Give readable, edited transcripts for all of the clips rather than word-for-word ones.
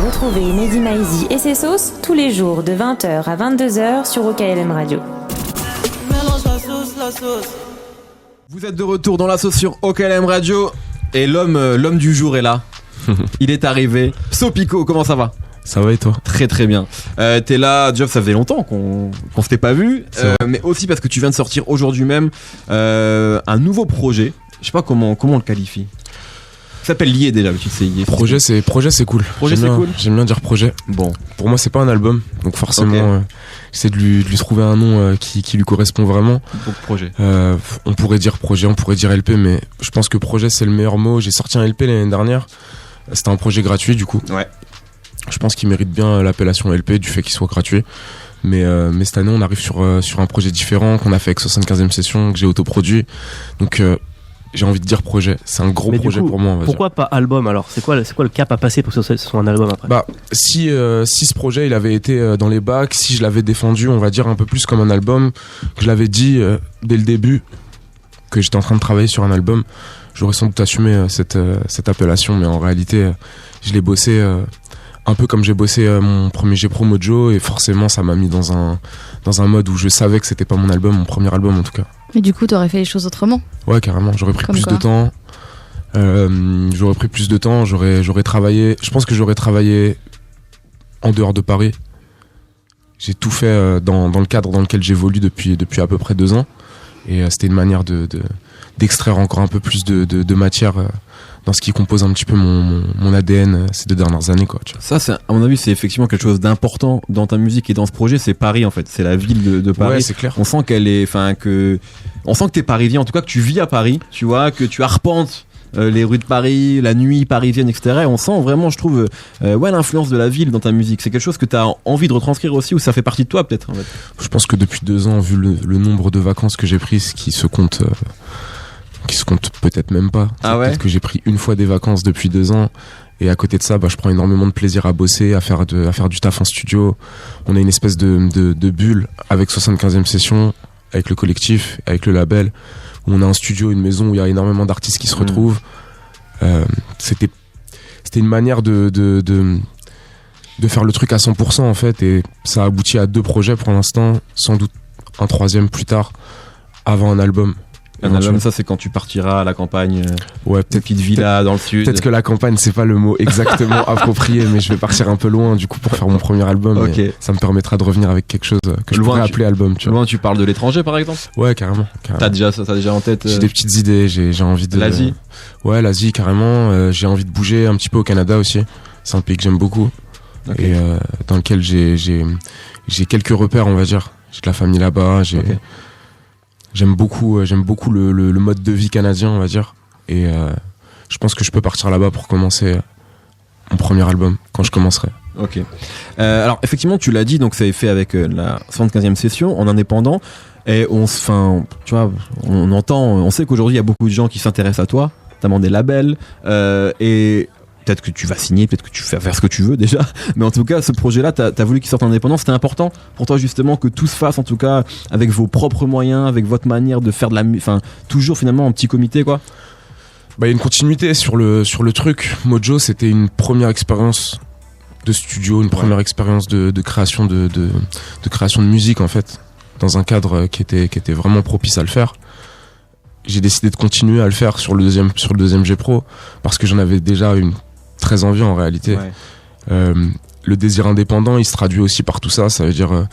Retrouvez Mehdi Maizi et ses sauces tous les jours de 20h à 22h sur OKLM Radio. Vous êtes de retour dans la sauce sur OKLM Radio et l'homme du jour est là. Il est arrivé. Sopico, comment ça va ? Ça va et toi ? Très très bien. T'es là, Job, ça faisait longtemps qu'on s'était pas vu, mais aussi parce que tu viens de sortir aujourd'hui même un nouveau projet. Je sais pas comment on le qualifie. Ça s'appelle Lié déjà, mais tu sais. Projet c'est cool. Cool. J'aime bien dire projet. Bon. Pour moi c'est pas un album, donc forcément j'essaie de lui trouver un nom qui lui correspond vraiment. Donc projet. On pourrait dire projet, on pourrait dire LP, mais je pense que projet c'est le meilleur mot. J'ai sorti un LP l'année dernière. C'était un projet gratuit du coup. Ouais. Je pense qu'il mérite bien l'appellation LP du fait qu'il soit gratuit. Mais cette année on arrive sur un projet différent qu'on a fait avec 75e session, que j'ai autoproduit. Donc j'ai envie de dire projet, c'est un gros projet pour moi. Pourquoi pas album alors ? C'est quoi le cap à passer pour que ce soit un album après ? Si ce projet il avait été dans les bacs, si je l'avais défendu, on va dire un peu plus comme un album, que je l'avais dit dès le début que j'étais en train de travailler sur un album, j'aurais sans doute assumé cette appellation, mais en réalité je l'ai bossé un peu comme j'ai bossé mon premier G-Pro Mojo, et forcément ça m'a mis dans un mode où je savais que c'était pas mon album, mon premier album en tout cas. Mais du coup, t'aurais fait les choses autrement ? Ouais, carrément. J'aurais pris plus de temps. J'aurais travaillé. Je pense que j'aurais travaillé en dehors de Paris. J'ai tout fait dans le cadre dans lequel j'évolue depuis à peu près 2 ans. Et c'était une manière d'extraire encore un peu plus de matière dans ce qui compose un petit peu mon ADN ces 2 dernières années, quoi. Tu vois. Ça, à mon avis, c'est effectivement quelque chose d'important dans ta musique et dans ce projet. C'est Paris, en fait. C'est la ville de Paris. Ouais, c'est clair. On sent on sent que t'es parisien. En tout cas, que tu vis à Paris. Tu vois, que tu arpentes les rues de Paris, la nuit parisienne, etc. Et on sent vraiment, je trouve, l'influence de la ville dans ta musique. C'est quelque chose que t'as envie de retranscrire aussi, ou ça fait partie de toi, peut-être, en fait. Je pense que depuis 2 ans, vu le nombre de vacances que j'ai prises, qui se compte peut-être même pas. Ah ouais. Peut-être que j'ai pris une fois des vacances depuis 2 ans. Et à côté de ça, je prends énormément de plaisir à bosser, à faire du taf en studio. On a une espèce de bulle avec 75e session, avec le collectif, avec le label, où on a un studio, une maison où il y a énormément d'artistes qui se retrouvent. C'était une manière de faire le truc à 100% en fait, et ça a abouti à 2 projets pour l'instant, sans doute un 3e plus tard, avant un album. Un album, ça c'est quand tu partiras à la campagne, peut-être petite villa dans le sud. Peut-être que la campagne c'est pas le mot exactement approprié, mais je vais partir un peu loin du coup pour faire mon premier album. Okay. Ça me permettra de revenir avec quelque chose que je pourrais appeler album. Tu vois. Loin, tu parles de l'étranger par exemple ? Ouais, carrément. T'as déjà en tête J'ai des petites idées, j'ai envie de. L'Asie ? Ouais, l'Asie carrément. J'ai envie de bouger un petit peu au Canada aussi. C'est un pays que j'aime beaucoup. Okay. Et dans lequel j'ai quelques repères, on va dire. J'ai de la famille là-bas. J'aime beaucoup le mode de vie canadien, on va dire. Et je pense que je peux partir là-bas pour commencer mon premier album, quand je commencerai. Ok. Alors, effectivement, tu l'as dit, donc ça est fait avec la 75e session, en indépendant. Et on sait qu'aujourd'hui, il y a beaucoup de gens qui s'intéressent à toi, notamment des labels. Et peut-être que tu vas signer, peut-être que tu vas faire ce que tu veux déjà, mais en tout cas ce projet-là, t'as voulu qu'il sorte indépendant. C'était important pour toi justement que tout se fasse en tout cas avec vos propres moyens, avec votre manière de faire de la musique, toujours finalement en petit comité, quoi. Il y a une continuité sur le truc. Mojo, c'était une première expérience de studio, une première expérience de création de création de musique en fait, dans un cadre qui était vraiment propice à le faire. J'ai décidé de continuer à le faire sur le deuxième G-Pro parce que j'en avais déjà très envie en réalité. Ouais. Le désir indépendant, il se traduit aussi par tout ça. Ça veut dire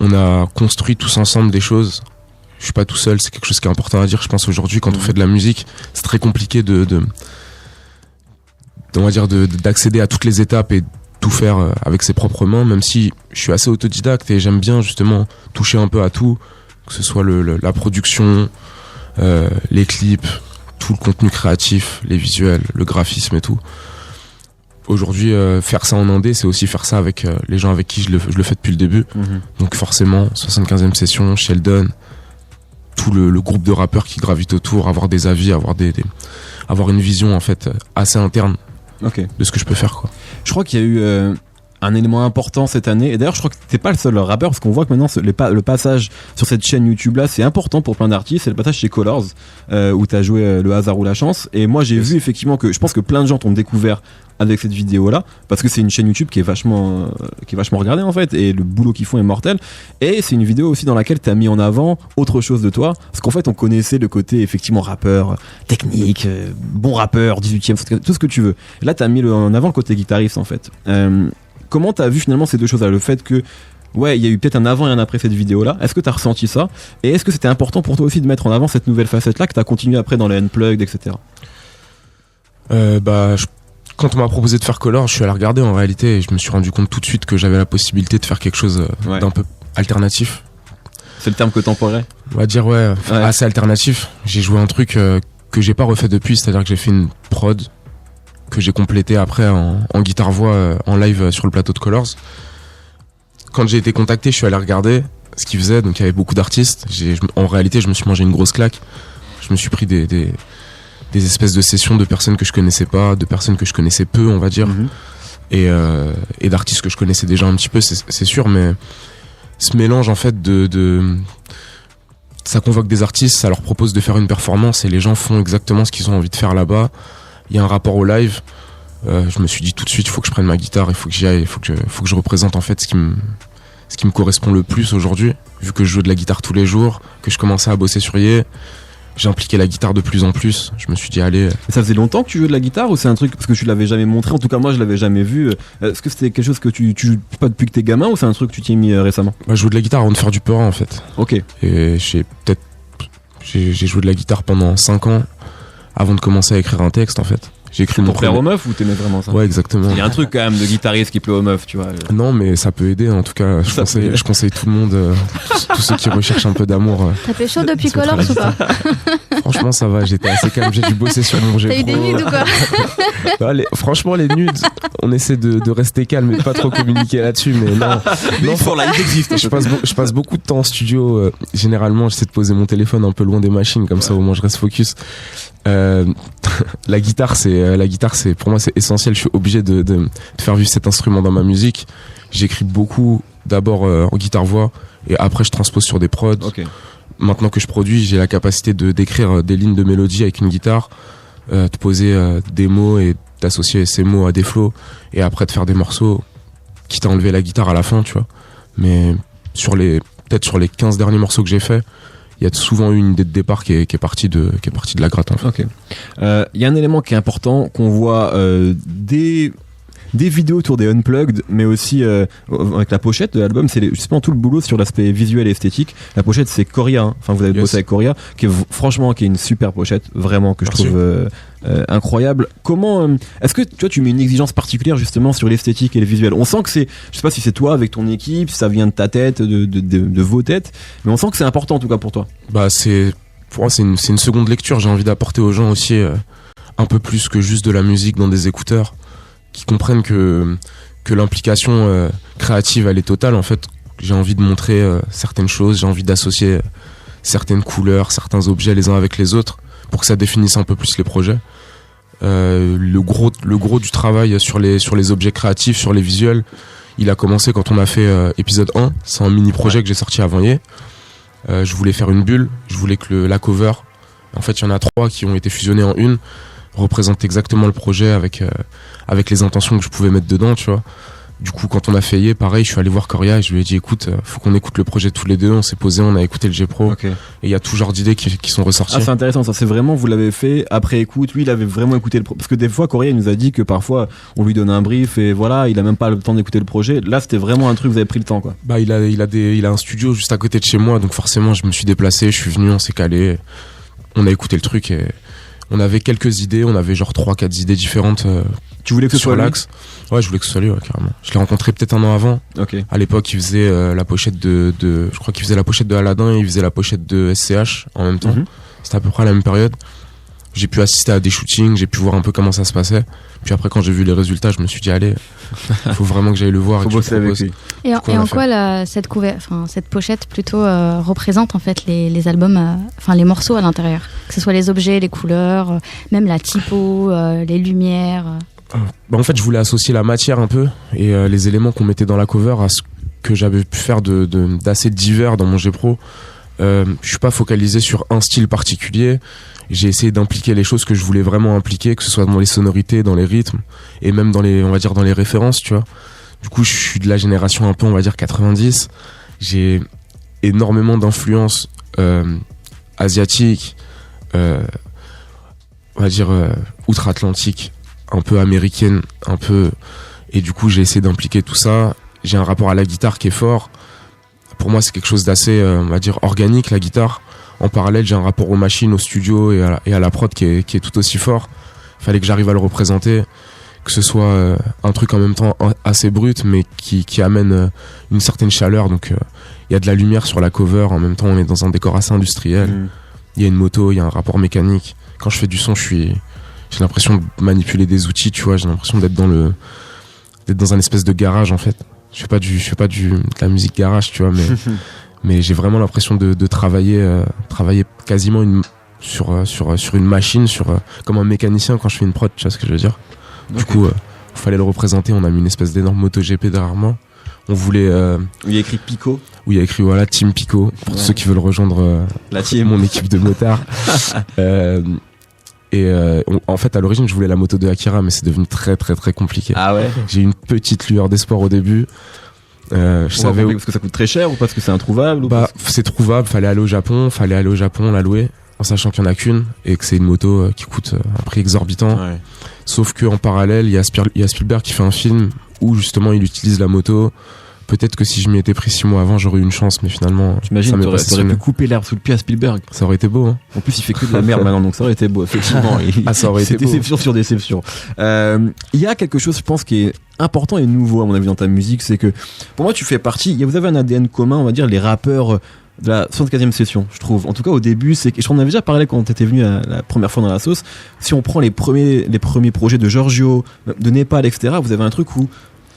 on a construit tous ensemble des choses. Je suis pas tout seul, c'est quelque chose qui est important à dire. Je pense aujourd'hui, quand on fait de la musique, c'est très compliqué d'accéder à toutes les étapes et tout faire avec ses propres mains, même si je suis assez autodidacte et j'aime bien justement toucher un peu à tout, que ce soit la production, les clips, tout le contenu créatif, les visuels, le graphisme et tout. Aujourd'hui, faire ça en indé, c'est aussi faire ça avec les gens avec qui je le fais depuis le début. Donc forcément, 75e session, Sheldon, tout le groupe de rappeurs qui gravitent autour, avoir des avis, avoir une vision en fait assez interne de ce que je peux faire, quoi. Je crois qu'il y a eu un élément important cette année, et d'ailleurs je crois que t'es pas le seul rappeur, parce qu'on voit que maintenant le passage sur cette chaîne YouTube là c'est important pour plein d'artistes. C'est le passage chez Colors où t'as joué Le hasard ou la chance, et moi j'ai vu effectivement que je pense que plein de gens t'ont découvert avec cette vidéo là, parce que c'est une chaîne YouTube qui est vachement regardée en fait, et le boulot qu'ils font est mortel. Et c'est une vidéo aussi dans laquelle tu as mis en avant autre chose de toi, parce qu'en fait on connaissait le côté effectivement rappeur, technique, bon rappeur, 18e, tout ce que tu veux. Et là tu as mis en avant le côté guitariste en fait. Comment t'as vu finalement ces deux choses là, le fait que ouais, il y a eu peut-être un avant et un après cette vidéo-là. Est-ce que tu as ressenti ça? Et est-ce que c'était important pour toi aussi de mettre en avant cette nouvelle facette-là que tu as continué après dans les Unplugged, etc. Quand on m'a proposé de faire Color, je suis allé regarder en réalité et je me suis rendu compte tout de suite que j'avais la possibilité de faire quelque chose d'un peu alternatif. C'est le terme que t'emploierais? On va dire assez alternatif. J'ai joué un truc que j'ai pas refait depuis, c'est-à-dire que j'ai fait une prod que j'ai complété après en guitare-voix en live sur le plateau de Colors. Quand j'ai été contacté, je suis allé regarder ce qu'ils faisaient, donc il y avait beaucoup d'artistes. En réalité, je me suis mangé une grosse claque. Je me suis pris des espèces de sessions de personnes que je connaissais pas, de personnes que je connaissais peu, on va dire, et d'artistes que je connaissais déjà un petit peu, c'est sûr, mais ce mélange en fait ça convoque des artistes, ça leur propose de faire une performance et les gens font exactement ce qu'ils ont envie de faire là-bas. Il y a un rapport au live. Je me suis dit tout de suite, il faut que je prenne ma guitare, il faut que j'y aille, il faut que je représente en fait ce qui me correspond le plus aujourd'hui, vu que je joue de la guitare tous les jours, que je commençais à bosser sur Ye. J'ai impliqué la guitare de plus en plus. Je me suis dit, allez. Et ça faisait longtemps que tu jouais de la guitare ou c'est un truc parce que tu l'avais jamais montré? En tout cas, moi, je l'avais jamais vu. Est-ce que c'était quelque chose que tu joues pas depuis que t'es gamin ou c'est un truc que tu t'y es mis récemment? Je joue de la guitare avant de faire du peur en fait. Ok. Et j'ai joué de la guitare pendant 5 ans avant de commencer à écrire un texte en fait. J'ai écrit mon plaire aux meufs ou t'aimais vraiment ça? Ouais, exactement. Il y a un truc quand même de guitariste qui plaît aux meufs, tu vois. Non, mais ça peut aider en tout cas. Je conseille tout le monde, tous ceux qui recherchent un peu d'amour. T'as fait chaud depuis Colors ou pas? Franchement, ça va, j'étais assez calme, j'ai dû bosser sur mon jeu. T'as eu des nudes ou quoi? Franchement, les nudes, on essaie de rester calme et de pas trop communiquer là-dessus, mais non. Mais il existe. Je passe beaucoup de temps en studio. Généralement, j'essaie de poser mon téléphone un peu loin des machines, comme ça au moins je reste focus. La guitare, c'est pour moi c'est essentiel. Je suis obligé de faire vivre cet instrument dans ma musique. J'écris beaucoup d'abord en guitare-voix et après je transpose sur des prods. Okay. Maintenant que je produis, j'ai la capacité d'écrire des lignes de mélodie avec une guitare, de poser des mots et d'associer ces mots à des flows et après de faire des morceaux quitte à enlever la guitare à la fin, tu vois. Mais peut-être sur les 15 derniers morceaux que j'ai fait, il y a souvent eu une idée de départ qui est partie de la gratte en fait. Ok. Il y a un élément qui est important qu'on voit des vidéos autour des Unplugged, mais aussi avec la pochette de l'album, c'est justement tout le boulot sur l'aspect visuel et esthétique. La pochette, c'est Coria, hein. Enfin vous avez bossé avec Coria, qui est franchement qui est une super pochette, vraiment que je trouve incroyable. Comment est-ce que tu mets une exigence particulière justement sur l'esthétique et le visuel? On sent que c'est, je sais pas si c'est toi avec ton équipe, si ça vient de ta tête, de vos têtes, mais on sent que c'est important en tout cas pour toi. Pour moi c'est une seconde lecture. J'ai envie d'apporter aux gens aussi un peu plus que juste de la musique dans des écouteurs, qui comprennent que l'implication créative elle est totale en fait. J'ai envie de montrer certaines choses, j'ai envie d'associer certaines couleurs, certains objets les uns avec les autres pour que ça définisse un peu plus les projets. Le gros du travail sur les objets créatifs, sur les visuels, il a commencé quand on a fait épisode 1. C'est un mini projet que j'ai sorti avant hier. Je voulais faire une bulle, je voulais que la cover, en fait il y en a 3 qui ont été fusionnées en une, représente exactement le projet avec les intentions que je pouvais mettre dedans, tu vois. Du coup, quand on a fait pareil, je suis allé voir Coria et je lui ai dit écoute, faut qu'on écoute le projet tous les deux. On s'est posé, on a écouté le G-Pro. Okay. Et il y a tout genre d'idées qui sont ressorties. Ah, c'est intéressant ça, c'est vraiment, vous l'avez fait après écoute. Lui, il avait vraiment écouté parce que des fois, Coria il nous a dit que parfois on lui donne un brief et voilà, il a même pas le temps d'écouter le projet. Là, c'était vraiment un truc, vous avez pris le temps quoi. Il a un studio juste à côté de chez moi, donc forcément, je me suis déplacé, je suis venu, on s'est calé, on a écouté le truc et on avait quelques idées, on avait genre 3-4 idées différentes. Tu voulais que ce soit l'axe? Ouais, je voulais que ce soit lui, ouais, carrément. Je l'ai rencontré peut-être un an avant. Okay. À l'époque, il faisait la pochette je crois qu'il faisait la pochette de Aladdin et il faisait la pochette de SCH en même temps. C'était à peu près à la même période. J'ai pu assister à des shootings, j'ai pu voir un peu comment ça se passait. Puis après, quand j'ai vu les résultats, je me suis dit allez, faut vraiment que j'aille le voir. Faut bosser avec lui. Et en quoi cette pochette plutôt représente en fait les albums, les morceaux à l'intérieur, que ce soit les objets, les couleurs, même la typo, les lumières. En fait, je voulais associer la matière un peu et les éléments qu'on mettait dans la cover à ce que j'avais pu faire d'assez divers dans mon G-Pro. Je suis pas focalisé sur un style particulier. J'ai essayé d'impliquer les choses que je voulais vraiment impliquer, que ce soit dans les sonorités, dans les rythmes, et même dans les, on va dire, dans les références, tu vois. Du coup, je suis de la génération un peu, on va dire, 90. J'ai énormément d'influences asiatiques, on va dire outre-Atlantique, un peu américaine, un peu. Et du coup, j'ai essayé d'impliquer tout ça. J'ai un rapport à la guitare qui est fort. Pour moi, c'est quelque chose d'assez, on va dire, organique, la guitare. En parallèle, j'ai un rapport aux machines, au studio et à la prod qui est tout aussi fort. Il fallait que j'arrive à le représenter, que ce soit un truc en même temps assez brut, mais qui amène une certaine chaleur. Donc, il y a de la lumière sur la cover. En même temps, on est dans un décor assez industriel. Il y a une moto, il y a un rapport mécanique. Quand je fais du son, j'ai l'impression de manipuler des outils, tu vois. J'ai l'impression d'être dans un espèce de garage, en fait. Je fais pas de la musique garage, tu vois, mais j'ai vraiment l'impression de travailler quasiment sur une machine, comme un mécanicien quand je fais une prod, tu vois ce que je veux dire. Du coup, il fallait le représenter. On a mis une espèce d'énorme MotoGP derrière moi. On voulait. Où il y a écrit Pico. Où il y a écrit voilà Team Pico pour ceux qui veulent rejoindre la team, mon équipe de motards. En fait, à l'origine, je voulais la moto de Akira, mais c'est devenu très très très compliqué. Ah ouais. J'ai eu une petite lueur d'espoir au début. Je savais parce que ça coûte très cher ou parce que c'est introuvable ou c'est trouvable. Fallait aller au Japon, la louer, en sachant qu'il y en a qu'une et que c'est une moto qui coûte un prix exorbitant. Ouais. Sauf que en parallèle, il y a Spielberg qui fait un film où justement il utilise la moto. Peut-être que si je m'y étais pris 6 mois avant, j'aurais eu une chance, mais finalement. J'imagine que t'aurais pu couper l'herbe sous le pied à Spielberg. Ça aurait été beau, hein. En plus, il fait que de la merde maintenant, donc ça aurait été beau, effectivement. Ça aurait été beau. Déception sur déception. Il y a quelque chose, je pense, qui est important et nouveau, à mon avis, dans ta musique, c'est que, pour moi, tu fais partie, vous avez un ADN commun, on va dire, les rappeurs de la 75e session, je trouve. En tout cas, au début, je t'en avais déjà parlé quand t'étais venu la première fois dans la sauce. Si on prend les premiers projets de Giorgio, de Népal, etc., vous avez un truc où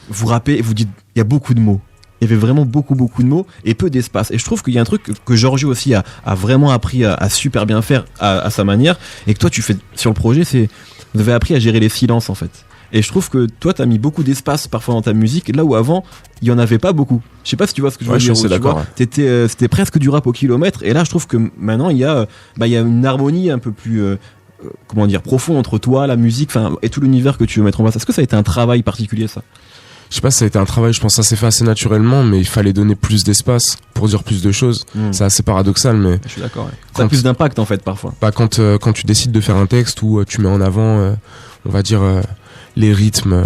vous rappez et vous dites, il y a beaucoup de mots. Il y avait vraiment beaucoup de mots et peu d'espace. Et je trouve qu'il y a un truc que Giorgio aussi a vraiment appris à super bien faire à sa manière. Et que toi, tu fais sur le projet, vous avez appris à gérer les silences, en fait. Et je trouve que toi, t'as mis beaucoup d'espace parfois dans ta musique, là où avant, il y en avait pas beaucoup. Je sais pas si tu vois ce que je veux dire. Je suis d'accord. C'était presque du rap au kilomètre. Et là, je trouve que maintenant, il y a une harmonie un peu plus, profonde entre toi, la musique, et tout l'univers que tu veux mettre en place. Est-ce que ça a été un travail particulier, ça? Je sais pas si ça a été un travail, je pense que ça s'est fait assez naturellement, mais il fallait donner plus d'espace pour dire plus de choses. C'est assez paradoxal, mais. Je suis d'accord, ouais. Ça a plus d'impact, en fait, parfois. Quand tu décides de faire un texte où tu mets en avant, on va dire, les rythmes,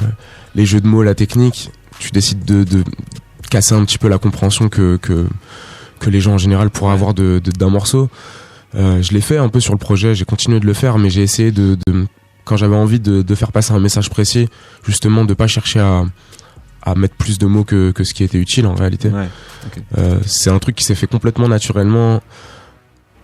les jeux de mots, la technique, tu décides de casser un petit peu la compréhension que les gens en général pourraient avoir d'un morceau. Je l'ai fait un peu sur le projet, j'ai continué de le faire, mais j'ai essayé quand j'avais envie de faire passer un message précis, justement, de pas chercher à mettre plus de mots que ce qui était utile en réalité. Ouais, okay. C'est un truc qui s'est fait complètement naturellement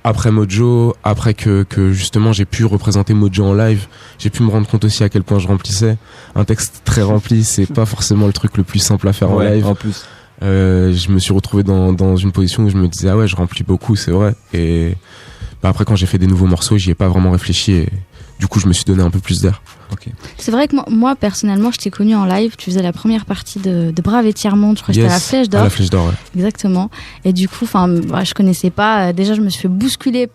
après Mojo, après que justement j'ai pu représenter Mojo en live. J'ai pu me rendre compte aussi à quel point je remplissais. Un texte très rempli, c'est pas forcément le truc le plus simple à faire en live. En plus. Je me suis retrouvé dans une position où je me disais ah ouais, je remplis beaucoup, c'est vrai. Et après quand j'ai fait des nouveaux morceaux, j'y ai pas vraiment réfléchi et du coup je me suis donné un peu plus d'air. Okay. C'est vrai que moi personnellement je t'ai connu en live, tu faisais la première partie de Brave et Tiers-Monde, je crois que c'était à la Flèche d'Or. À la Flèche d'Or, ouais. Exactement. Et du coup, je connaissais pas, déjà je me suis fait bousculer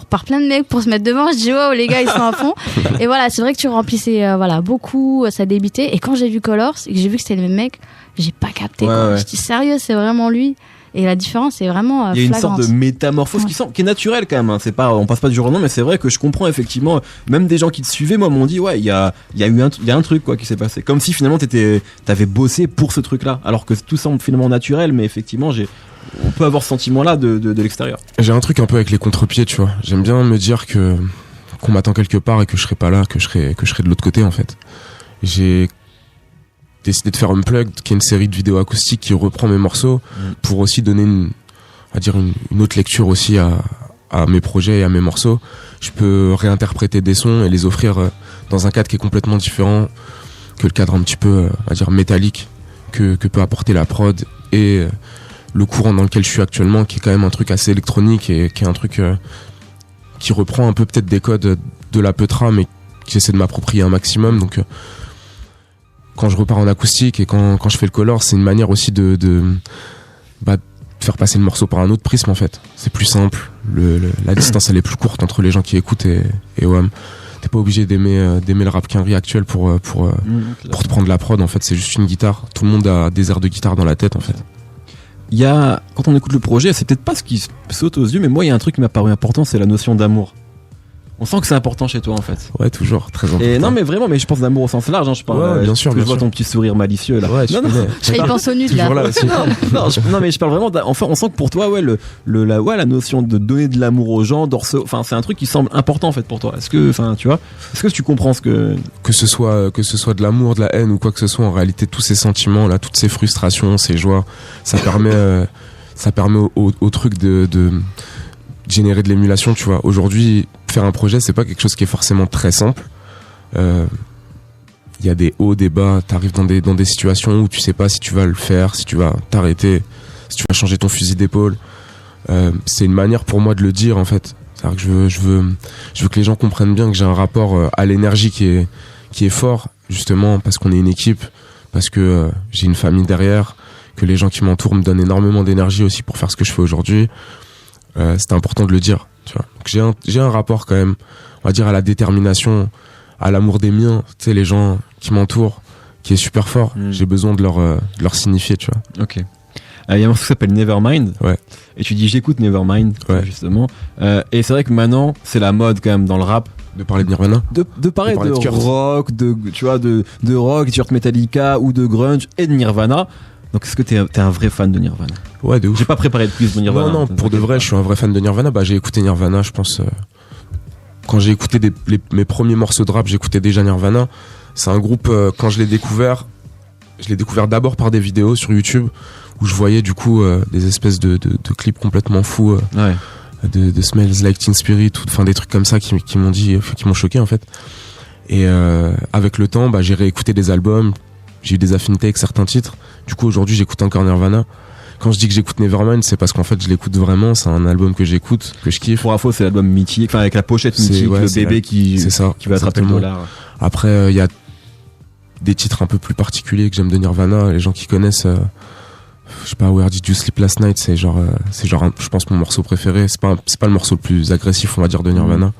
par plein de mecs pour se mettre devant, je dis oh les gars ils sont à fond. Et voilà, c'est vrai que tu remplissais beaucoup, ça débitait. Et quand j'ai vu Colors et que j'ai vu que c'était le même mec, j'ai pas capté quoi. Je dis sérieux, c'est vraiment lui. Et la différence est vraiment il y a flagrante. Une sorte de métamorphose qui est naturelle quand même, hein. C'est pas, on passe pas du jour au lendemain, mais c'est vrai que je comprends effectivement, même des gens qui te suivaient moi m'ont dit ouais il y a un truc quoi qui s'est passé, comme si finalement t'avais bossé pour ce truc là, alors que tout semble finalement naturel, mais effectivement on peut avoir ce sentiment là de l'extérieur. J'ai un truc un peu avec les contre-pieds, tu vois, j'aime bien me dire qu'on m'attend quelque part et que je serai pas là, que je serai de l'autre côté en fait. J'ai décidé de faire Unplugged, qui est une série de vidéos acoustiques qui reprend mes morceaux pour aussi donner une autre lecture aussi à mes projets et à mes morceaux. Je peux réinterpréter des sons et les offrir dans un cadre qui est complètement différent que le cadre un petit peu, on va dire, métallique que peut apporter la prod et le courant dans lequel je suis actuellement, qui est quand même un truc assez électronique et qui est un truc qui reprend un peu peut-être des codes de la Petra, mais qui essaie de m'approprier un maximum. Donc quand je repars en acoustique et quand je fais le color, c'est une manière aussi de faire passer le morceau par un autre prisme en fait. C'est plus simple, la distance elle est plus courte entre les gens qui écoutent et WAM. T'es pas obligé d'aimer le rap quinri actuel pour te prendre la prod en fait, c'est juste une guitare. Tout le monde a des airs de guitare dans la tête en fait. Il y a, quand on écoute le projet, c'est peut-être pas ce qui saute aux yeux, mais moi il y a un truc qui m'a paru important, c'est la notion d'amour. On sent que c'est important chez toi en fait. Ouais, toujours, très important. Et non mais vraiment, mais je pense d'amour au sens large, hein, je parle. Ouais, bien sûr, je bien vois sûr. ton petit sourire malicieux là. Ouais, non, Il pense au nude là. Toujours là aussi. non, mais je parle vraiment. Enfin, on sent que pour toi, ouais, la notion de donner de l'amour aux gens, enfin, c'est un truc qui semble important en fait pour toi. Est-ce que, enfin, tu vois, est-ce que tu comprends ce que ce soit de l'amour, de la haine ou quoi que ce soit, en réalité, tous ces sentiments là, toutes ces frustrations, ces joies, ça permet au truc de générer de l'émulation, tu vois. Aujourd'hui, faire un projet, c'est pas quelque chose qui est forcément très simple. Il y a des hauts, des bas, t'arrives dans des situations où tu sais pas si tu vas le faire, si tu vas t'arrêter, si tu vas changer ton fusil d'épaule. C'est une manière pour moi de le dire en fait. C'est-à-dire que je veux que les gens comprennent bien que j'ai un rapport à l'énergie qui est fort, justement parce qu'on est une équipe, parce que j'ai une famille derrière, que les gens qui m'entourent me donnent énormément d'énergie aussi pour faire ce que je fais aujourd'hui. C'est important de le dire, tu vois. Donc j'ai un rapport quand même, on va dire, à la détermination, à l'amour des miens, tu sais, les gens qui m'entourent, qui est super fort. J'ai besoin de leur signifier, tu vois. Ok. Il y a un morceau qui s'appelle Nevermind. Ouais. Et tu dis j'écoute Nevermind, ouais. Justement. Et c'est vrai que maintenant c'est la mode quand même dans le rap. De parler de Nirvana. De parler de rock, tu vois, de rock, t-shirt Metallica ou de grunge et de Nirvana. Donc est-ce que t'es un vrai fan de Nirvana? Ouais, de ouf. J'ai pas préparé de quiz de Nirvana. Non, pour de vrai, je suis un vrai fan de Nirvana. Bah, j'ai écouté Nirvana, je pense. Quand j'ai écouté mes premiers morceaux de rap, j'écoutais déjà Nirvana. C'est un groupe, quand je l'ai découvert d'abord par des vidéos sur YouTube où je voyais du coup des espèces de clips complètement fous. Ouais. De Smells Like Teen Spirit, enfin des trucs comme ça qui m'ont choqué en fait. Et avec le temps, bah, j'ai réécouté des albums, j'ai eu des affinités avec certains titres. Du coup aujourd'hui j'écoute encore Nirvana. Quand je dis que j'écoute Nevermind, c'est parce qu'en fait je l'écoute vraiment. C'est un album que j'écoute, que je kiffe. Pour info, c'est l'album mythique, enfin avec la pochette mythique, ouais, le bébé qui va attraper le dollar. Après il y a des titres un peu plus particuliers que j'aime de Nirvana. Les gens qui connaissent, je sais pas, Where Did You Sleep Last Night, c'est genre je pense mon morceau préféré. C'est pas le morceau le plus agressif, on va dire, de Nirvana.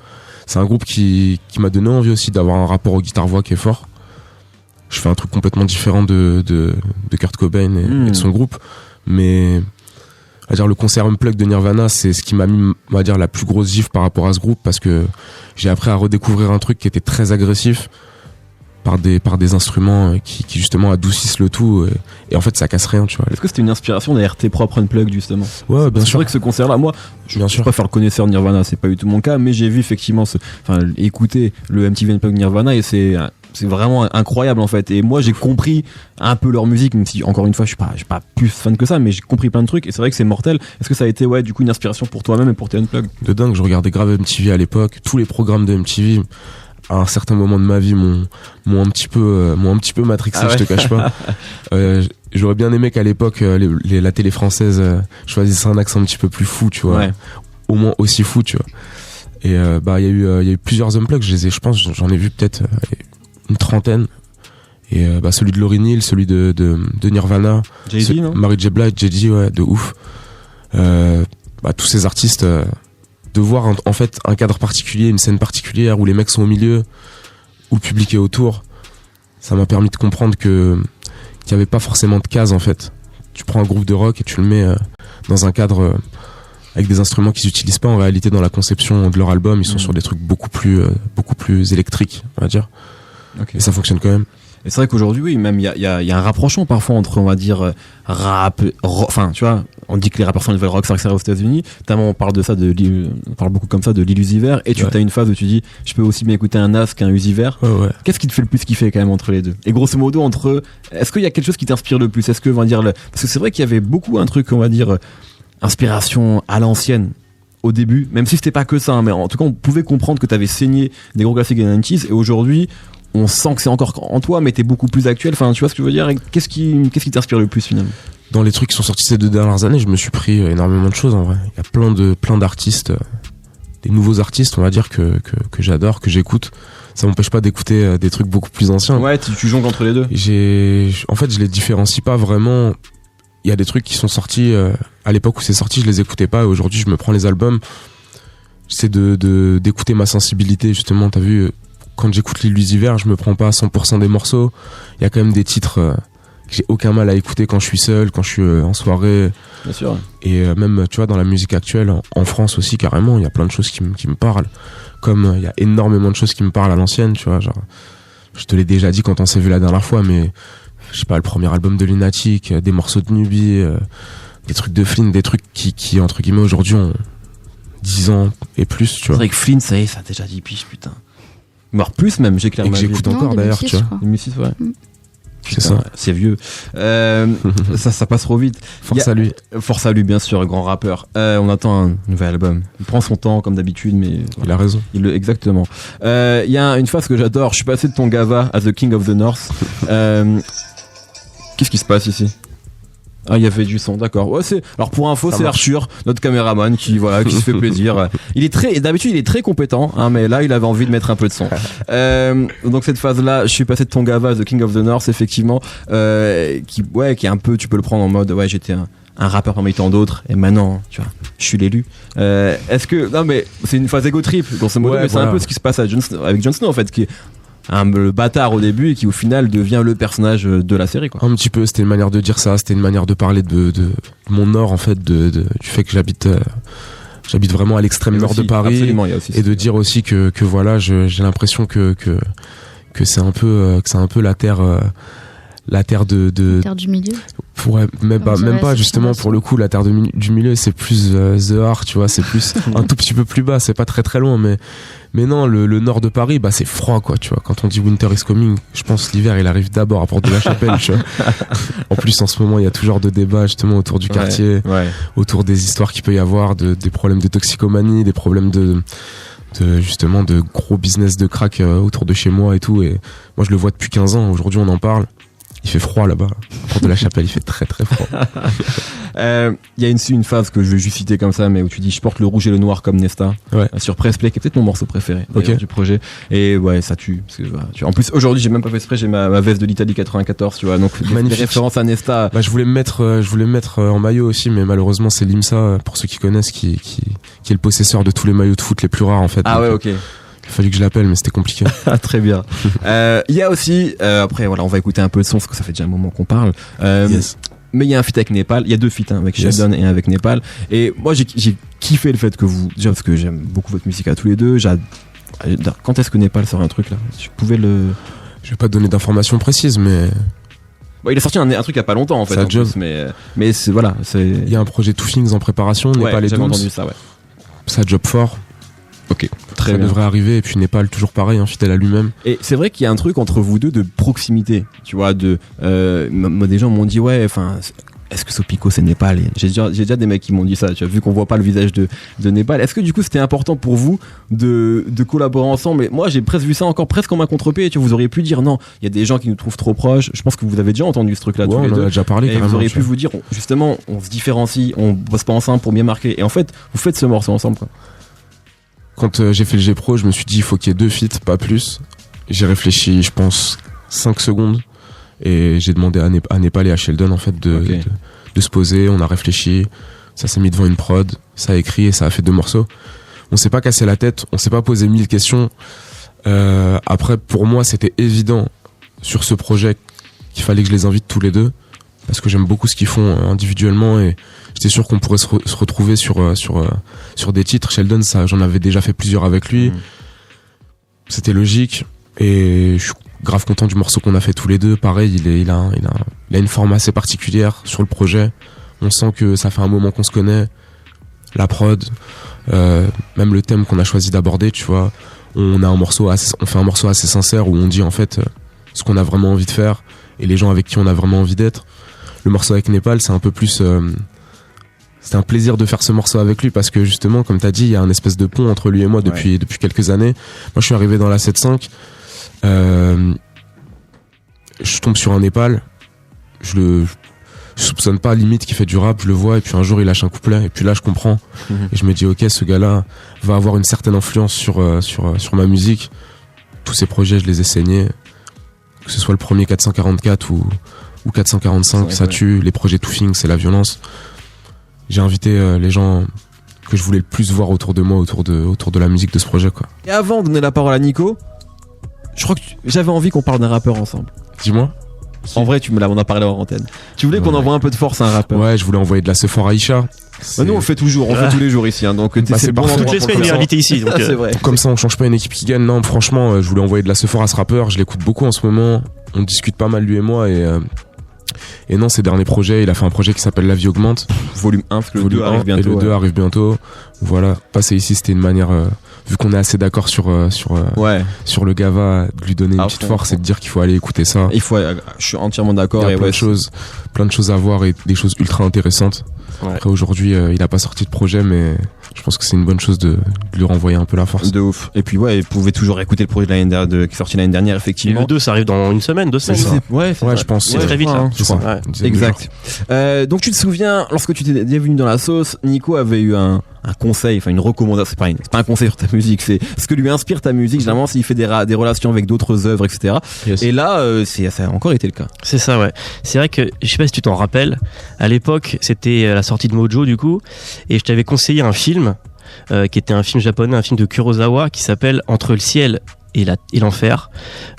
C'est un groupe qui m'a donné envie aussi d'avoir un rapport au guitare-voix qui est fort. Je fais un truc complètement différent de Kurt Cobain et de son groupe, mais on va dire le concert Unplugged de Nirvana, c'est ce qui m'a mis, on va dire, la plus grosse gifle par rapport à ce groupe, parce que j'ai appris à redécouvrir un truc qui était très agressif par des instruments qui justement adoucissent le tout, et en fait ça casse rien, tu vois. Est-ce que c'était une inspiration derrière tes propres Unplugged justement? Ouais, bien sûr. C'est vrai que ce concert-là, moi, je suis pas faire le connaisseur de Nirvana, c'est pas du tout mon cas, mais j'ai vu effectivement écouter le MTV Unplugged Nirvana, et c'est vraiment incroyable en fait. Et moi j'ai compris un peu leur musique, même si encore une fois je suis pas plus fan que ça, mais j'ai compris plein de trucs et c'est vrai que c'est mortel. Est-ce que ça a été du coup une inspiration pour toi-même et pour tes Unplugged? De dingue, je regardais grave MTV à l'époque, tous les programmes de MTV à un certain moment de ma vie m'ont un petit peu matrixé, je te cache pas. J'aurais bien aimé qu'à l'époque la télé française choisisse un accent un petit peu plus fou, tu vois. Ouais. Au moins aussi fou, tu vois. Et il y a eu plusieurs Unplugged, je pense j'en ai vu peut-être une trentaine. Et celui de Lauryn Hill, celui de Nirvana, Jay-Z, non? Mary J. Blige, Jay-Z, ouais, de ouf. Tous ces artistes, de voir en fait un cadre particulier, une scène particulière où les mecs sont au milieu, où le public est autour, ça m'a permis de comprendre qu'il n'y avait pas forcément de case en fait. Tu prends un groupe de rock et tu le mets dans un cadre avec des instruments qu'ils n'utilisent pas en réalité dans la conception de leur album. Ils sont sur des trucs beaucoup plus électriques, on va dire. Okay. Et ça fonctionne quand même. Et c'est vrai qu'aujourd'hui, oui, même il y a un rapprochement parfois entre, on va dire, rap, enfin, tu vois, on dit que les rappeurs sont nouvelle rock, c'est vrai que ça aux États-Unis. Notamment, on parle de ça, on parle beaucoup comme ça de Lil Uzi Vert. Et tu as une phase où tu dis, je peux aussi bien écouter un Nas qu'un Uzi Vert. Ouais. Qu'est-ce qui te fait le plus kiffer quand même entre les deux? Et grosso modo, est-ce qu'il y a quelque chose qui t'inspire le plus? Est-ce que, on va dire, parce que c'est vrai qu'il y avait beaucoup un truc, on va dire, inspiration à l'ancienne. Au début, même si c'était pas que ça, hein, mais en tout cas, on pouvait comprendre que t'avais saigné des gros classiques des 90s. Et aujourd'hui, on sent que c'est encore en toi, mais t'es beaucoup plus actuel. Enfin, tu vois ce que je veux dire? Qu'est-ce qui t'inspire le plus finalement? Dans les trucs qui sont sortis ces 2 dernières années, je me suis pris énormément de choses en vrai. Il y a plein d'artistes, des nouveaux artistes, on va dire, que j'adore, que j'écoute. Ça m'empêche pas d'écouter des trucs beaucoup plus anciens. Ouais, tu jongles entre les deux. En fait, je les différencie pas vraiment. il y a des trucs qui sont sortis à l'époque où c'est sorti, je les écoutais pas, et aujourd'hui je me prends les albums, j'essaie d'écouter ma sensibilité, justement. T'as vu, quand j'écoute l'Illusiver, je me prends pas à 100% des morceaux, il y a quand même des titres que j'ai aucun mal à écouter quand je suis seul, quand je suis en soirée. Bien sûr. Et même, tu vois, dans la musique actuelle, en France aussi, carrément, il y a plein de choses qui me parlent. Comme il y a énormément de choses qui me parlent à l'ancienne, tu vois. Genre, je te l'ai déjà dit quand on s'est vu la dernière fois, mais je sais pas, le premier album de Lunatic, des morceaux de Nubie, des trucs de Flynn, des trucs qui entre guillemets, aujourd'hui ont 10 ans et plus, tu C'est vois. vrai que Flynn, ça y est, ça a déjà 10 piges, putain. Mort plus même, j'ai Et clairement. que j'écoute Non, encore d'ailleurs, 2006, tu je vois. crois. 2006, ouais. C'est Putain, ça. ouais, c'est vieux. Ça passe trop vite. Force à lui. Force à lui, bien sûr, grand rappeur. On attend un nouvel album. Il prend son temps, comme d'habitude, mais Il a raison. exactement. Il y a une phase que j'adore. Je suis passé de ton Gava à The King of the North. Qu'est-ce qui se passe ici? Ah, il y avait du son, d'accord. Ouais, alors pour info, Ça c'est marche. Arthur, notre caméraman, qui se fait plaisir. D'habitude, il est très compétent, hein, mais là, il avait envie de mettre un peu de son. Donc cette phase-là, je suis passé de ton Gava, The King of the North, effectivement, qui est un peu, tu peux le prendre en mode, ouais, j'étais un rappeur parmi tant d'autres, et maintenant, tu vois, je suis l'élu. Est-ce que, non, mais c'est une phase ego trip, dans ce mode, Ouais, mais c'est voilà. un peu ce qui se passe avec Jon Snow, en fait, qui est le bâtard au début et qui au final devient le personnage de la série, quoi. Un petit peu, c'était une manière de dire ça, c'était une manière de parler de mon nord, en fait, du fait que j'habite vraiment à l'extrême nord de Paris. Absolument, il y a aussi Et de dire aussi que voilà, j'ai l'impression que c'est un peu la terre de Terre du milieu. même On dirait, pas c'est justement ça. pour le coup la terre du milieu, c'est plus The Heart, tu vois, c'est plus un tout petit peu plus bas, c'est pas très très loin, mais non, le nord de Paris, bah c'est froid, quoi, tu vois. Quand on dit Winter is coming, je pense l'hiver il arrive d'abord à Porte de la Chapelle, tu vois. En plus en ce moment il y a toujours de débats justement autour du quartier, Ouais. autour des histoires qu'il peut y avoir, des problèmes de toxicomanie, des problèmes de justement de gros business de crack autour de chez moi et tout. Et moi je le vois depuis 15 ans, aujourd'hui on en parle. Il fait froid là-bas. Porte de la Chapelle, il fait très très froid. Il y a une phase que je vais juste citer comme ça, mais où tu dis je porte le rouge et le noir comme Nesta, Ouais. sur Press Play, qui est peut-être mon morceau préféré d'ailleurs, Ok. du projet. Et ouais, ça tue. Parce que, voilà, en plus, aujourd'hui, j'ai même pas fait exprès, j'ai ma veste de l'Italie 94, tu vois. Donc, des Magnifique. références à Nesta. Bah, je voulais me mettre en maillot aussi, mais malheureusement c'est Limsa, pour ceux qui connaissent, qui est le possesseur de tous les maillots de foot les plus rares en fait. Ah Donc, ouais, ok. il a fallu que je l'appelle, mais c'était compliqué. Ah, très bien. Il y a aussi, après, voilà, on va écouter un peu de son, parce que ça fait déjà un moment qu'on parle. Yes. Mais il y a un feat avec Népal, il y a deux feats, avec Yes. Sheldon et un avec Népal. Et moi, j'ai kiffé le fait que déjà, parce que j'aime beaucoup votre musique à tous les deux. Quand est-ce que Népal sort un truc là? Je pouvais le. Je vais pas te donner d'informations précises, mais Bon, il a sorti un truc il y a pas longtemps en fait. Ça en job. plus, mais c'est voilà, c'est. il y a un projet Two Things en préparation, Népal et j'avais entendu Dooms, ça, ouais. ça job fort. Ok, très Ça bien. devrait arriver, et puis Népal toujours pareil, hein, fidèle à lui-même. Et c'est vrai qu'il y a un truc entre vous deux de proximité, tu vois, moi, des gens m'ont dit ouais, enfin, est-ce que Sopico c'est Népal? Et j'ai déjà des mecs qui m'ont dit ça, tu vois, vu qu'on voit pas le visage de Népal. Est-ce que du coup c'était important pour vous de collaborer ensemble? Et moi j'ai presque vu ça encore presque comme un contre-pied, tu vois, vous auriez pu dire non, il y a des gens qui nous trouvent trop proches. Je pense que vous avez déjà entendu ce truc-là Ouais, tous on les en deux. a déjà parlé Et carrément. vous auriez tu pu vois. vous dire, justement, on se différencie, on bosse pas ensemble pour bien marquer. Et en fait, vous faites ce morceau ensemble, quoi. Quand j'ai fait le G-Pro, je me suis dit il faut qu'il y ait 2 feats, pas plus. J'ai réfléchi, je pense, 5 secondes. Et j'ai demandé à Népal et à Sheldon en fait de se poser. On a réfléchi, ça s'est mis devant une prod, ça a écrit et ça a fait 2 morceaux. On s'est pas cassé la tête, on s'est pas posé 1000 questions. Après, pour moi, c'était évident sur ce projet qu'il fallait que je les invite tous les deux, parce que j'aime beaucoup ce qu'ils font individuellement, et j'étais sûr qu'on pourrait se retrouver sur des titres. Sheldon, ça, j'en avais déjà fait plusieurs avec lui. C'était logique, et je suis grave content du morceau qu'on a fait tous les deux. Pareil, il a une forme assez particulière sur le projet. On sent que ça fait un moment qu'on se connaît. La prod, même le thème qu'on a choisi d'aborder, tu vois. On fait un morceau assez sincère où on dit en fait ce qu'on a vraiment envie de faire et les gens avec qui on a vraiment envie d'être. Le morceau avec Népal, c'est un peu plus c'était un plaisir de faire ce morceau avec lui, parce que justement, comme t'as dit, il y a un espèce de pont entre lui et moi depuis quelques années. Moi, je suis arrivé dans la 7.5, je tombe sur un Népal, je soupçonne pas limite qu'il fait du rap, je le vois, et puis un jour il lâche un couplet, et puis là je comprends, et je me dis ok, ce gars-là va avoir une certaine influence sur ma musique. Tous ces projets, je les ai saignés, que ce soit le premier 444 ou ou 445, Ouais, ça ouais. tue. Les projets Toofing, c'est la violence. J'ai invité les gens que je voulais le plus voir autour de moi, autour de la musique de ce projet, quoi. Et avant de donner la parole à Nico, je crois que j'avais envie qu'on parle d'un rappeur ensemble. Dis-moi. En vrai, tu me l'as, on en parlait en antenne. Tu voulais qu'on Ouais. envoie un peu de force à un rappeur. Ouais, je voulais envoyer de la Sephora Aïcha. Bah, nous on le fait toujours, on le fait tous les jours ici, hein, donc Bah, c'est bon parfait. endroit Toutes les pour semaines, le il est faire. invité ici. Donc, C'est vrai. Comme ça, on change pas une équipe qui gagne. Non, franchement, je voulais envoyer de la Sephora à ce rappeur. Je l'écoute beaucoup en ce moment. On discute pas mal, lui et moi. Et non, ses derniers projets, il a fait un projet qui s'appelle La vie augmente. Volume 1, parce que le 2 Volume 1, arrive bientôt. et le 2 ouais. arrive bientôt. Voilà. Passer ici, c'était une manière, vu qu'on est assez d'accord sur le Gava, de lui donner une À petite fond, force à et de dire qu'il faut aller écouter ça. Il faut, je suis entièrement Il d'accord. y a Et plein ouais, de choses à voir et des choses ultra intéressantes. Ouais. Après, aujourd'hui, il a pas sorti de projet, mais je pense que c'est une bonne chose de lui renvoyer un peu la force. de ouf. Et puis ouais, vous pouvez toujours écouter le projet de l'année dernière, qui est sorti l'année dernière, Et effectivement. le 2, ça arrive dans une semaine, 2 C'est semaines. ça. Ouais, c'est Ouais, ça. je pense. C'est très vite, là. hein, C'est ça. Ouais. Une dizaine de Exact. Donc tu te souviens, lorsque tu t'es venu dans la sauce, Nico avait eu un conseil, enfin une recommandation, c'est pas un conseil sur ta musique, c'est ce que lui inspire ta musique, généralement s'il fait des relations avec d'autres œuvres, etc. jours. Yes. Et là, ça a encore été le cas. C'est ça, ouais. C'est vrai que, je sais pas si tu t'en rappelles, à l'époque, c'était la sortie de Mojo, du coup, et je t'avais conseillé un film, qui était un film japonais, un film de Kurosawa, qui s'appelle Entre le ciel et l'enfer,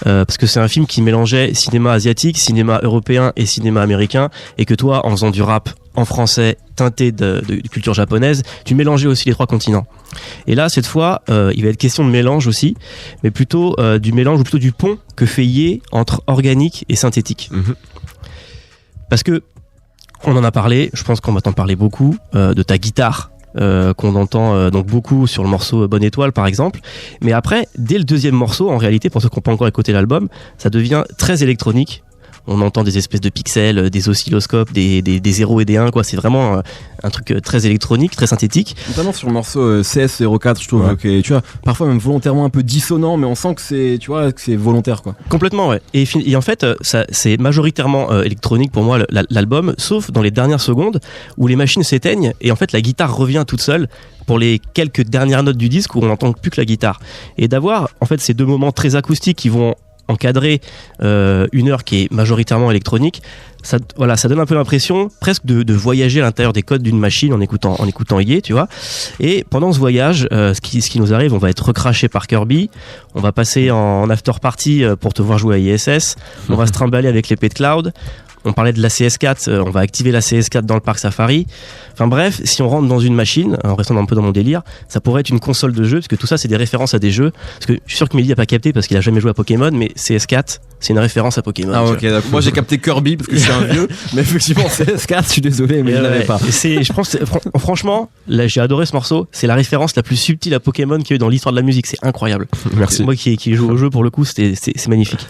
parce que c'est un film qui mélangeait cinéma asiatique, cinéma européen et cinéma américain, et que toi, en faisant du rap en français teinté de culture japonaise, tu mélangeais aussi les 3 continents. Et là, cette fois, il va être question de mélange aussi, mais plutôt du mélange, ou plutôt du pont que fait Ye entre organique et synthétique. Mhm. Parce que on en a parlé, je pense qu'on va t'en parler beaucoup, de ta guitare, qu'on entend donc beaucoup sur le morceau Bonne Étoile par exemple, mais après, dès le 2e morceau, en réalité, pour ceux qui n'ont pas encore écouté l'album, ça devient très électronique. On entend des espèces de pixels, des oscilloscopes, des 0 et des 1, quoi. C'est vraiment un truc très électronique, très synthétique. Notamment sur le morceau CS04, je trouve Ouais. que tu vois, parfois même volontairement un peu dissonant, mais on sent que c'est, tu vois, que c'est volontaire, quoi. Complètement, ouais. Et en fait, ça, c'est majoritairement électronique pour moi, l'album, sauf dans les dernières secondes où les machines s'éteignent et en fait la guitare revient toute seule pour les quelques dernières notes du disque où on n'entend plus que la guitare. Et d'avoir en fait ces 2 moments très acoustiques qui vont encadrer une heure qui est majoritairement électronique, ça donne un peu l'impression presque de voyager à l'intérieur des codes d'une machine en écoutant Ye, tu vois. Et pendant ce voyage, ce qui nous arrive, on va être recraché par Kirby, on va passer en after party pour te voir jouer à ISS, on va se trimballer avec l'épée de Cloud. On parlait de la CS4, on va activer la CS4 dans le parc Safari. Enfin bref, si on rentre dans une machine, en restant un peu dans mon délire, ça pourrait être une console de jeu, parce que tout ça c'est des références à des jeux. Parce que je suis sûr que Mehdi a pas capté parce qu'il a jamais joué à Pokémon, mais CS4, c'est une référence à Pokémon. Ah tu ok, vois. d'accord. Moi j'ai capté Kirby parce que je suis un vieux, mais effectivement CS4, je suis désolé, mais Et je ouais, l'avais pas. et je pense, franchement, là j'ai adoré ce morceau. C'est la référence la plus subtile à Pokémon qu'il y a eu dans l'histoire de la musique. C'est incroyable. Merci. Moi qui joue au jeu pour le coup, c'est magnifique.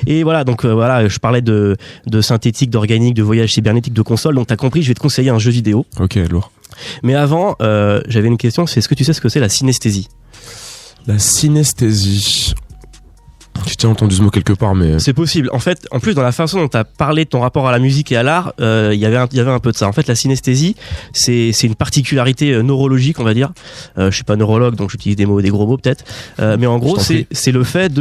Et voilà, donc voilà, je parlais de synthétique, d'organique, de voyage cybernétique, de console. Donc t'as compris, je vais te conseiller un jeu vidéo. Ok, lourd. Mais avant, j'avais une question. C'est est-ce que tu sais ce que c'est la synesthésie? La synesthésie. J'ai déjà entendu ce mot quelque part, mais. C'est possible. En fait, en plus, dans la façon dont tu as parlé de ton rapport à la musique et à l'art, il y avait un peu de ça. En fait, la synesthésie, c'est une particularité neurologique, on va dire. Je suis pas neurologue, donc j'utilise des gros mots peut-être. Mais en gros, c'est le fait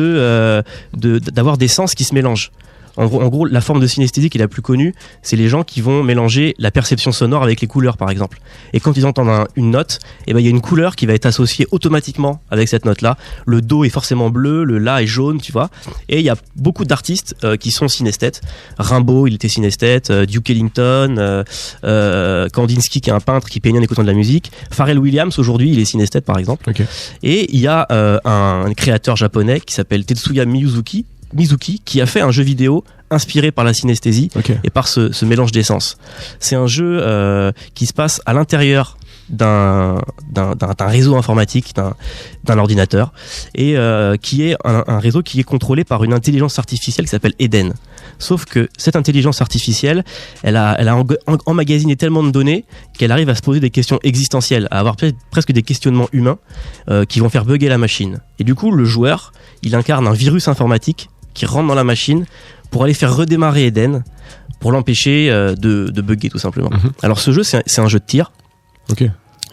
d'avoir des sens qui se mélangent. En gros, la forme de synesthésie qui est la plus connue, c'est les gens qui vont mélanger la perception sonore avec les couleurs, par exemple. Et quand ils entendent une note, eh ben, il y a une couleur qui va être associée automatiquement avec cette note-là. Le do est forcément bleu, le la est jaune, tu vois. Et il y a beaucoup d'artistes qui sont synesthètes. Rimbaud, il était synesthète. Duke Ellington, Kandinsky, qui est un peintre qui peignait en écoutant de la musique. Pharrell Williams, aujourd'hui, il est synesthète, par exemple. Ok. Et il y a un créateur japonais qui s'appelle Tetsuya Mizuki, qui a fait un jeu vidéo inspiré par la synesthésie et par ce mélange d'essence. C'est un jeu qui se passe à l'intérieur d'un réseau informatique, d'un ordinateur, et qui est un réseau qui est contrôlé par une intelligence artificielle qui s'appelle Eden. Sauf que cette intelligence artificielle, elle a emmagasiné tellement de données qu'elle arrive à se poser des questions existentielles, à avoir presque des questionnements humains qui vont faire bugger la machine. Et du coup, le joueur, il incarne un virus informatique qui rentre dans la machine pour aller faire redémarrer Eden pour l'empêcher de bugger tout simplement. Alors ce jeu, c'est un jeu de tir. Ok.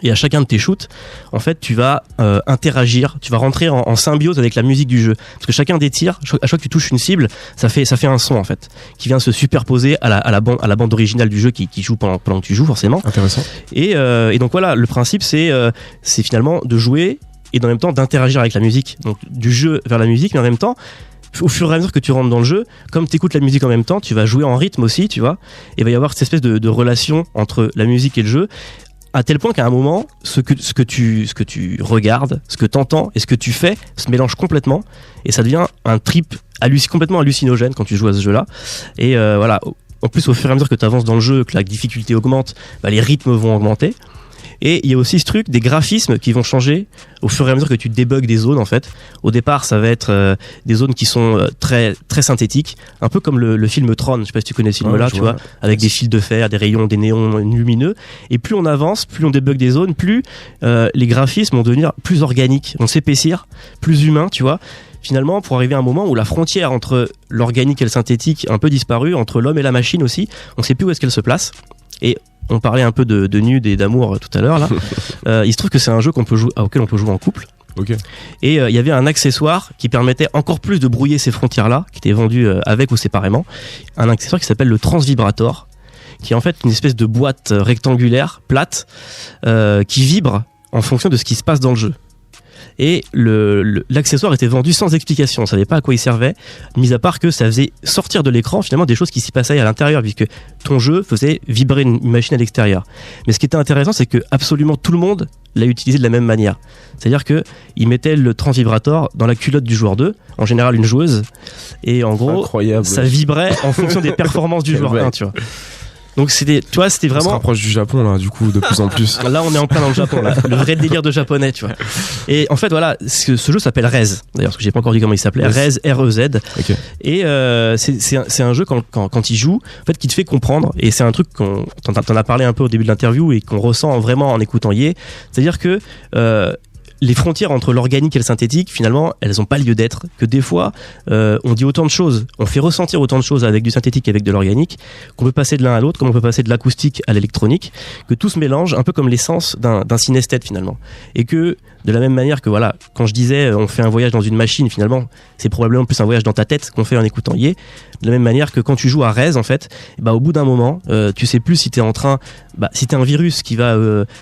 Et à chacun de tes shoots, en fait, tu vas interagir, tu vas rentrer en symbiose avec la musique du jeu. Parce que chacun des tirs, à chaque fois que tu touches une cible, ça fait un son en fait, qui vient se superposer à la bande originale du jeu qui joue pendant que tu joues forcément. Intéressant. Et donc voilà, le principe c'est finalement de jouer et en même temps d'interagir avec la musique. Donc du jeu vers la musique, mais en même temps, au fur et à mesure que tu rentres dans le jeu, comme tu écoutes la musique en même temps, tu vas jouer en rythme aussi, tu vois. Et il va y avoir cette espèce de relation entre la musique et le jeu. À tel point qu'à un moment, ce que tu regardes, ce que t'entends et ce que tu fais se mélange complètement et ça devient un trip complètement hallucinogène quand tu joues à ce jeu-là. Et voilà. En plus, au fur et à mesure que tu avances dans le jeu, que la difficulté augmente, les rythmes vont augmenter. Et il y a aussi ce truc des graphismes qui vont changer au fur et à mesure que tu débugs des zones en fait. Au départ, ça va être des zones qui sont très très synthétiques, un peu comme le film Tron. Je sais pas si tu connais ce film-là, tu vois, avec des fils de fer, des rayons, des néons lumineux. Et plus on avance, plus on débug des zones, plus les graphismes vont devenir plus organiques, vont s'épaissir, plus humains, tu vois. Finalement, pour arriver à un moment où la frontière entre l'organique et le synthétique a un peu disparu, entre l'homme et la machine aussi, on sait plus où est-ce qu'elle se place. Et on parlait un peu de nude et d'amour tout à l'heure là. Il se trouve que c'est un jeu auquel on peut jouer en couple. Ok. Et il y avait un accessoire qui permettait encore plus de brouiller ces frontières-là, qui était vendu avec ou séparément. Un accessoire qui s'appelle le Transvibrator, qui est en fait une espèce de boîte rectangulaire, plate, qui vibre en fonction de ce qui se passe dans le jeu. Et l'accessoire était vendu sans explication, on savait pas à quoi il servait, mis à part que ça faisait sortir de l'écran finalement des choses qui s'y passaient à l'intérieur, puisque ton jeu faisait vibrer une machine à l'extérieur. Mais ce qui était intéressant, c'est que absolument tout le monde l'a utilisé de la même manière. C'est-à-dire que il mettait le Transvibrator dans la culotte du joueur 2, en général une joueuse, et en gros, incroyable, ça vibrait en fonction des performances du joueur 1, tu vois. Donc c'était vraiment. On se rapproche du Japon là, du coup, de plus en plus. Là, on est en plein dans le Japon, là. Le vrai délire de japonais, tu vois. Et en fait, voilà, ce jeu s'appelle Rez. D'ailleurs, parce que j'ai pas encore dit comment il s'appelait. Rez, R-E-Z. Okay. Et c'est un jeu quand il joue, en fait, qui te fait comprendre. Et c'est un truc t'en as parlé un peu au début de l'interview et qu'on ressent vraiment en écoutant Ye. C'est-à-dire que les frontières entre l'organique et le synthétique, finalement, elles n'ont pas lieu d'être. Que des fois, on dit autant de choses, on fait ressentir autant de choses avec du synthétique et avec de l'organique, qu'on peut passer de l'un à l'autre, comme on peut passer de l'acoustique à l'électronique, que tout se mélange, un peu comme l'essence d'un synesthète finalement. Et que, de la même manière que, voilà, quand je disais on fait un voyage dans une machine, finalement, c'est probablement plus un voyage dans ta tête qu'on fait en écoutant Ye. De la même manière que quand tu joues à Rez, en fait, au bout d'un moment, tu sais plus si t'es en train, si t'es un virus qui va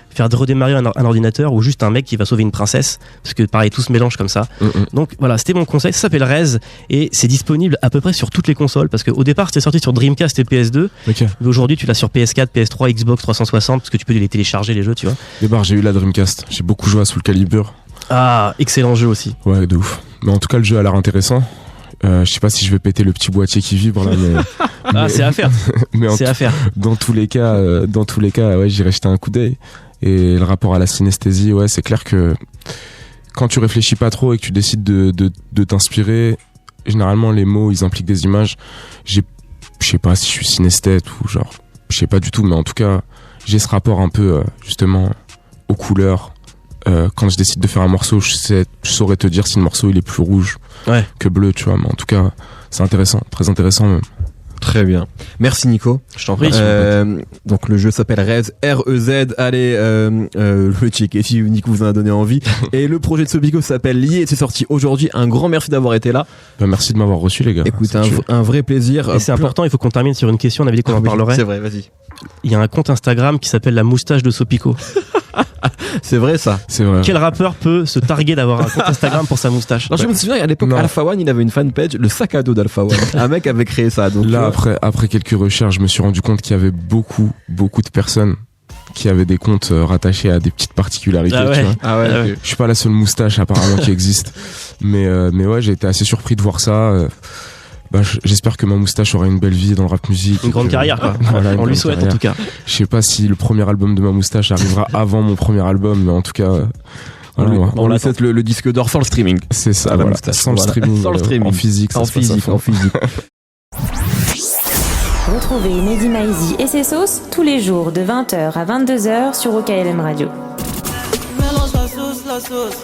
faire redémarrer un ordinateur ou juste un mec qui va sauver une princesse, parce que pareil, tout se mélange comme ça. Donc voilà, c'était mon conseil. Ça s'appelle Rez et c'est disponible à peu près sur toutes les consoles, parce qu'au départ c'était sorti sur Dreamcast et PS2. Okay. Mais aujourd'hui tu l'as sur PS4, PS3, Xbox 360, parce que tu peux les télécharger les jeux, tu vois. J'ai eu la Dreamcast, j'ai beaucoup joué à Soul Calibur. Ah, excellent jeu aussi. Ouais, de ouf. Mais en tout cas, le jeu a l'air intéressant. Je sais pas si je vais péter le petit boîtier qui vibre là, mais c'est à faire. Mais c'est à faire. Dans tous les cas, ouais, j'irai jeter un coup d'œil. Et le rapport à la synesthésie, ouais, c'est clair que quand tu réfléchis pas trop et que tu décides de t'inspirer, généralement les mots ils impliquent des images. Je sais pas si je suis synesthète ou genre, je sais pas du tout, mais en tout cas, j'ai ce rapport un peu justement aux couleurs. Quand je décide de faire un morceau, je saurais te dire si le morceau il est plus rouge que bleu, tu vois. Mais en tout cas, c'est intéressant, très intéressant même. Très bien. Merci Nico. Je t'en prie. Donc le jeu s'appelle Rez, R-E-Z. Allez, le checker si Nico vous en a donné envie. Et le projet de Sopico s'appelle Ye et c'est sorti aujourd'hui. Un grand merci d'avoir été là. Merci de m'avoir reçu les gars. Écoute, un vrai plaisir. Et c'est important, il faut qu'on termine sur une question. On avait dit qu'on en parlerait. C'est vrai, vas-y. Il y a un compte Instagram qui s'appelle La Moustache de Sopico. C'est vrai ça. C'est vrai. Quel rappeur peut se targuer d'avoir un compte Instagram pour sa moustache? Non, je me souviens à l'époque Alpha One il avait une fanpage, le sac à dos d'Alpha One. Un mec avait créé ça. Donc là après quelques recherches, je me suis rendu compte qu'il y avait beaucoup de personnes qui avaient des comptes rattachés à des petites particularités. Ah ouais. Tu vois. Ah ouais. Okay. Je suis pas la seule moustache apparemment qui existe, mais ouais, j'ai été assez surpris de voir ça. J'espère que ma moustache aura une belle vie dans le rap musique. Une grande carrière, quoi. Voilà, on lui souhaite, en tout cas. Je sais pas si le premier album de ma moustache arrivera avant mon premier album, mais en tout cas, on lui souhaite le disque d'or sans le streaming. C'est ça, voilà. Sans le streaming, en physique. En physique. Retrouvez Mehdi Maizi et ses sauces tous les jours de 20h à 22h sur OKLM Radio. Mélange la sauce.